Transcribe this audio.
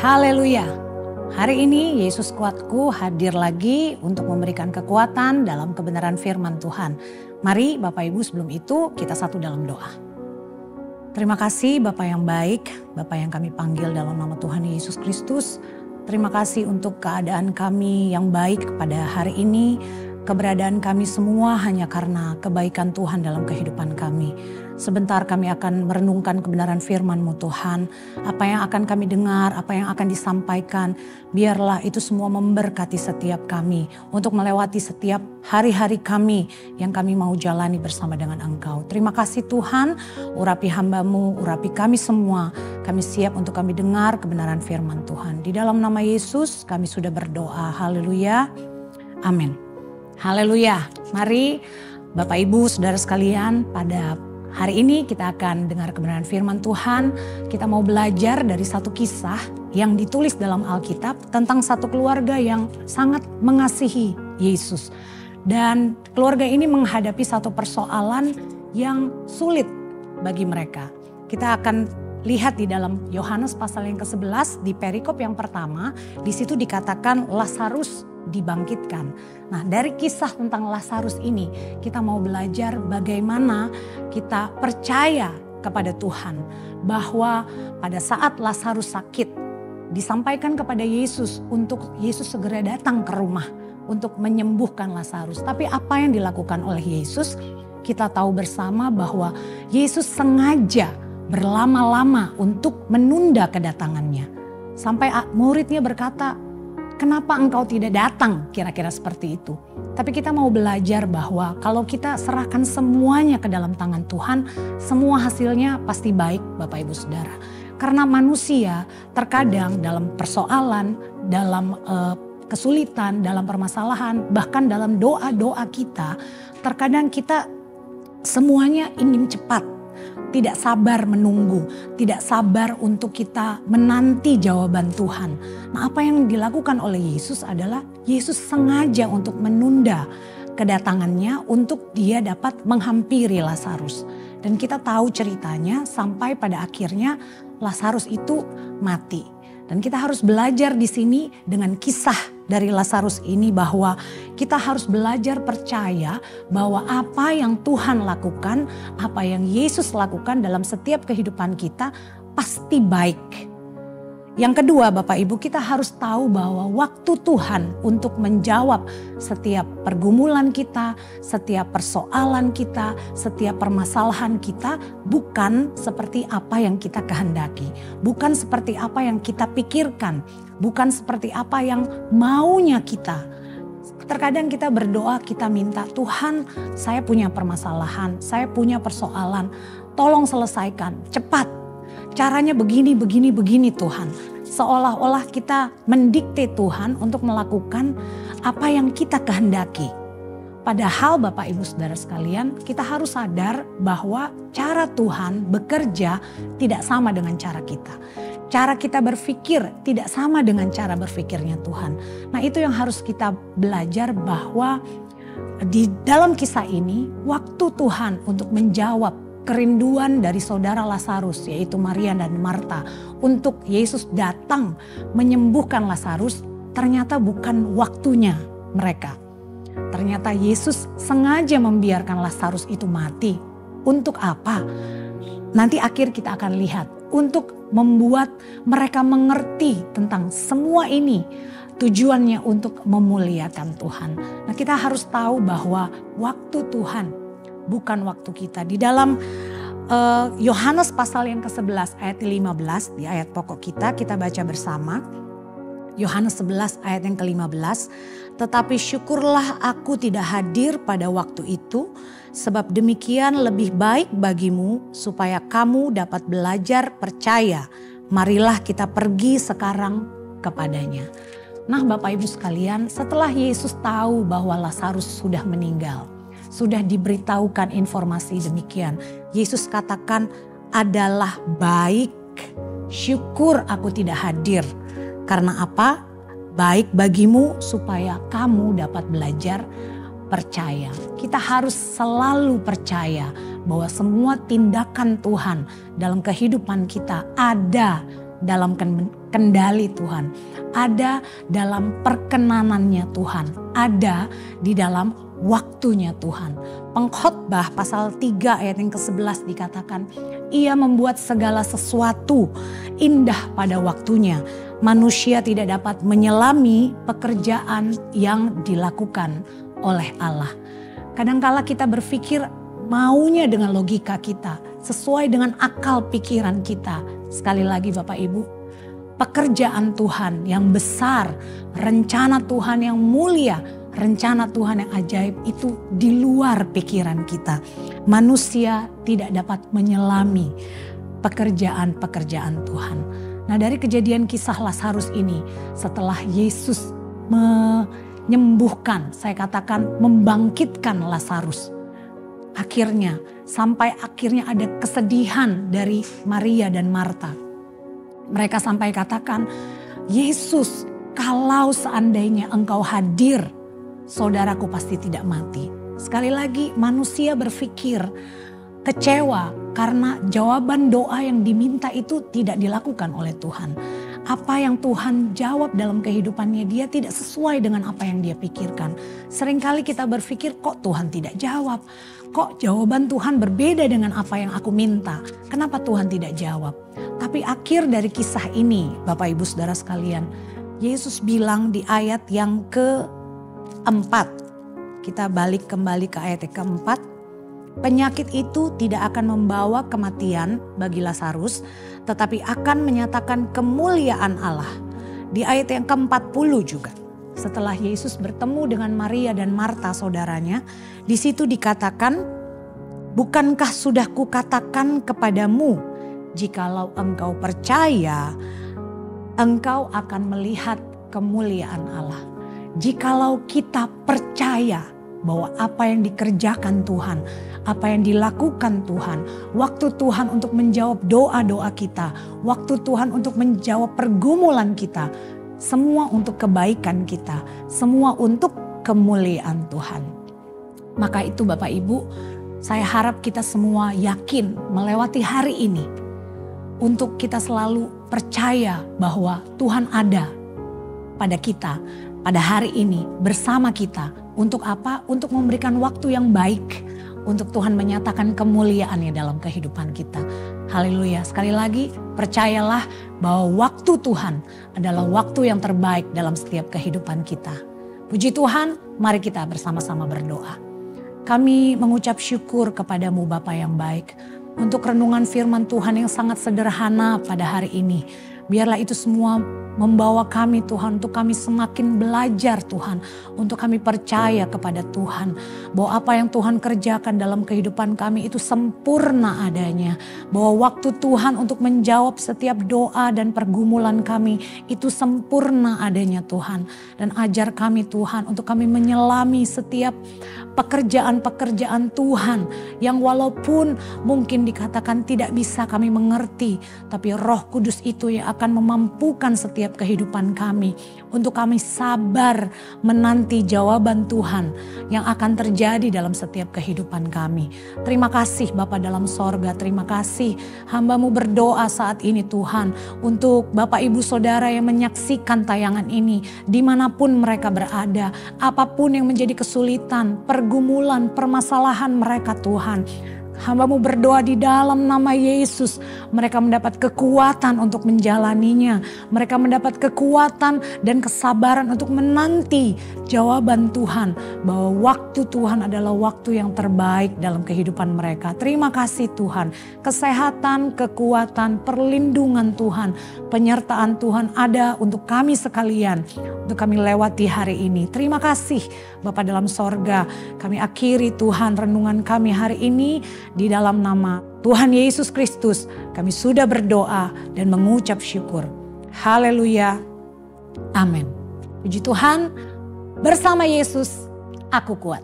Haleluya. Hari ini Yesus Kuatku hadir lagi untuk memberikan kekuatan dalam kebenaran firman Tuhan. Mari Bapak Ibu, sebelum itu kita satu dalam doa. Terima kasih Bapak yang baik, Bapak yang kami panggil dalam nama Tuhan Yesus Kristus. Terima kasih untuk keadaan kami yang baik pada hari ini. Keberadaan kami semua hanya karena kebaikan Tuhan dalam kehidupan kami. Sebentar kami akan merenungkan kebenaran firman-Mu Tuhan. Apa yang akan kami dengar, apa yang akan disampaikan. Biarlah itu semua memberkati setiap kami. Untuk melewati setiap hari-hari kami yang kami mau jalani bersama dengan Engkau. Terima kasih Tuhan, urapi hamba-Mu, urapi kami semua. Kami siap untuk kami dengar kebenaran firman Tuhan. Di dalam nama Yesus kami sudah berdoa. Haleluya. Amin. Haleluya. Mari Bapak Ibu Saudara sekalian, pada hari ini kita akan dengar kebenaran firman Tuhan. Kita mau belajar dari satu kisah yang ditulis dalam Alkitab tentang satu keluarga yang sangat mengasihi Yesus. Dan keluarga ini menghadapi satu persoalan yang sulit bagi mereka. Kita akan lihat di dalam Yohanes pasal yang ke-11 di perikop yang pertama. Di situ dikatakan Lazarus dibangkitkan. Nah, dari kisah tentang Lazarus ini kita mau belajar bagaimana kita percaya kepada Tuhan, bahwa pada saat Lazarus sakit disampaikan kepada Yesus untuk Yesus segera datang ke rumah untuk menyembuhkan Lazarus. Tapi apa yang dilakukan oleh Yesus? Kita tahu bersama bahwa Yesus sengaja berlama-lama untuk menunda kedatangannya. Sampai muridnya berkata, "Kenapa engkau tidak datang?" Kira-kira seperti itu. Tapi kita mau belajar bahwa kalau kita serahkan semuanya ke dalam tangan Tuhan, semua hasilnya pasti baik Bapak Ibu Saudara. Karena manusia terkadang dalam persoalan, dalam kesulitan, dalam permasalahan, bahkan dalam doa-doa kita, terkadang kita semuanya ingin cepat. Tidak sabar menunggu, tidak sabar untuk kita menanti jawaban Tuhan. Nah, apa yang dilakukan oleh Yesus adalah Yesus sengaja untuk menunda kedatangannya untuk dia dapat menghampiri Lazarus. Dan kita tahu ceritanya sampai pada akhirnya Lazarus itu mati. Dan kita harus belajar di sini dengan kisah dari Lazarus ini bahwa kita harus belajar percaya bahwa apa yang Tuhan lakukan, apa yang Yesus lakukan dalam setiap kehidupan kita pasti baik. Yang kedua Bapak Ibu, kita harus tahu bahwa waktu Tuhan untuk menjawab setiap pergumulan kita, setiap persoalan kita, setiap permasalahan kita bukan seperti apa yang kita kehendaki. Bukan seperti apa yang kita pikirkan, bukan seperti apa yang maunya kita. Terkadang kita berdoa, kita minta, "Tuhan, saya punya permasalahan, saya punya persoalan, tolong selesaikan, cepat. Caranya begini, begini, begini Tuhan." Seolah-olah kita mendikte Tuhan untuk melakukan apa yang kita kehendaki. Padahal Bapak Ibu Saudara sekalian, kita harus sadar bahwa cara Tuhan bekerja tidak sama dengan cara kita. Cara kita berpikir tidak sama dengan cara berpikirnya Tuhan. Nah, itu yang harus kita belajar, bahwa di dalam kisah ini waktu Tuhan untuk menjawab kerinduan dari saudara Lazarus, yaitu Maria dan Marta, untuk Yesus datang menyembuhkan Lazarus, ternyata bukan waktunya mereka. Ternyata Yesus sengaja membiarkan Lazarus itu mati. Untuk apa? Nanti akhir kita akan lihat. Untuk membuat mereka mengerti tentang semua ini. Tujuannya untuk memuliakan Tuhan. Nah, kita harus tahu bahwa waktu Tuhan bukan waktu kita. Di dalam Yohanes pasal yang ke-11 ayat 15, di ayat pokok kita baca bersama. Yohanes 11 ayat yang ke-15. "Tetapi syukurlah aku tidak hadir pada waktu itu, sebab demikian lebih baik bagimu supaya kamu dapat belajar percaya. Marilah kita pergi sekarang kepadanya." Nah Bapak Ibu sekalian, setelah Yesus tahu bahwa Lazarus sudah meninggal, sudah diberitahukan informasi demikian, Yesus katakan, "Adalah baik, syukur aku tidak hadir. Karena apa? Baik bagimu supaya kamu dapat belajar percaya." Kita harus selalu percaya bahwa semua tindakan Tuhan dalam kehidupan kita ada dalam kendali Tuhan, ada dalam perkenanannya Tuhan, ada di dalam waktunya Tuhan. Pengkhotbah pasal 3 ayat yang ke-11 dikatakan, ia membuat segala sesuatu indah pada waktunya. Manusia tidak dapat menyelami pekerjaan yang dilakukan oleh Allah. Kadangkala kita berpikir maunya dengan logika kita, sesuai dengan akal pikiran kita. Sekali lagi Bapak Ibu, pekerjaan Tuhan yang besar, rencana Tuhan yang mulia, rencana Tuhan yang ajaib itu di luar pikiran kita. Manusia tidak dapat menyelami pekerjaan-pekerjaan Tuhan. Nah, dari kejadian kisah Lazarus ini, setelah Yesus menyembuhkan, saya katakan membangkitkan Lazarus. Akhirnya, sampai akhirnya ada kesedihan dari Maria dan Marta. Mereka sampai katakan, Yesus, kalau seandainya engkau hadir, saudaraku pasti tidak mati. Sekali lagi manusia berpikir kecewa karena jawaban doa yang diminta itu tidak dilakukan oleh Tuhan. Apa yang Tuhan jawab dalam kehidupannya dia tidak sesuai dengan apa yang dia pikirkan. Seringkali kita berpikir kok Tuhan tidak jawab. Kok jawaban Tuhan berbeda dengan apa yang aku minta. Kenapa Tuhan tidak jawab? Tapi akhir dari kisah ini Bapak Ibu Saudara sekalian. Yesus bilang di ayat yang keempat. Kita balik kembali ke ayat yang keempat. Penyakit itu tidak akan membawa kematian bagi Lazarus, tetapi akan menyatakan kemuliaan Allah. Di ayat yang ke-40 juga, setelah Yesus bertemu dengan Maria dan Marta saudaranya, di situ dikatakan, bukankah sudah kukatakan kepadamu, jikalau engkau percaya, engkau akan melihat kemuliaan Allah. Jikalau kita percaya bahwa apa yang dikerjakan Tuhan, apa yang dilakukan Tuhan, waktu Tuhan untuk menjawab doa-doa kita, waktu Tuhan untuk menjawab pergumulan kita, semua untuk kebaikan kita, semua untuk kemuliaan Tuhan. Maka itu Bapak Ibu, saya harap kita semua yakin melewati hari ini untuk kita selalu percaya bahwa Tuhan ada pada kita, pada hari ini bersama kita. Untuk apa? Untuk memberikan waktu yang baik. Untuk Tuhan menyatakan kemuliaannya dalam kehidupan kita. Haleluya. Sekali lagi percayalah bahwa waktu Tuhan adalah waktu yang terbaik dalam setiap kehidupan kita. Puji Tuhan, mari kita bersama-sama berdoa. Kami mengucap syukur kepadamu Bapa yang baik. Untuk renungan firman Tuhan yang sangat sederhana pada hari ini. Biarlah itu semua membawa kami Tuhan, untuk kami semakin belajar Tuhan, untuk kami percaya kepada Tuhan bahwa apa yang Tuhan kerjakan dalam kehidupan kami itu sempurna adanya, bahwa waktu Tuhan untuk menjawab setiap doa dan pergumulan kami itu sempurna adanya Tuhan. Dan ajar kami Tuhan untuk kami menyelami setiap pekerjaan-pekerjaan Tuhan yang walaupun mungkin dikatakan tidak bisa kami mengerti, tapi Roh Kudus itu yang akan memampukan setiap kehidupan kami untuk kami sabar menanti jawaban Tuhan yang akan terjadi dalam setiap kehidupan kami. Terima kasih Bapa dalam sorga, terima kasih hamba-Mu berdoa saat ini Tuhan untuk Bapak Ibu Saudara yang menyaksikan tayangan ini dimanapun mereka berada, apapun yang menjadi kesulitan, pergumulan, permasalahan mereka Tuhan. Hamba-Mu berdoa di dalam nama Yesus. Mereka mendapat kekuatan untuk menjalaninya. Mereka mendapat kekuatan dan kesabaran untuk menanti jawaban Tuhan. Bahwa waktu Tuhan adalah waktu yang terbaik dalam kehidupan mereka. Terima kasih Tuhan. Kesehatan, kekuatan, perlindungan Tuhan. Penyertaan Tuhan ada untuk kami sekalian. Untuk kami lewati hari ini. Terima kasih Bapa dalam sorga. Kami akhiri Tuhan renungan kami hari ini. Di dalam nama Tuhan Yesus Kristus kami sudah berdoa dan mengucap syukur. Haleluya. Amin. Puji Tuhan, bersama Yesus aku kuat.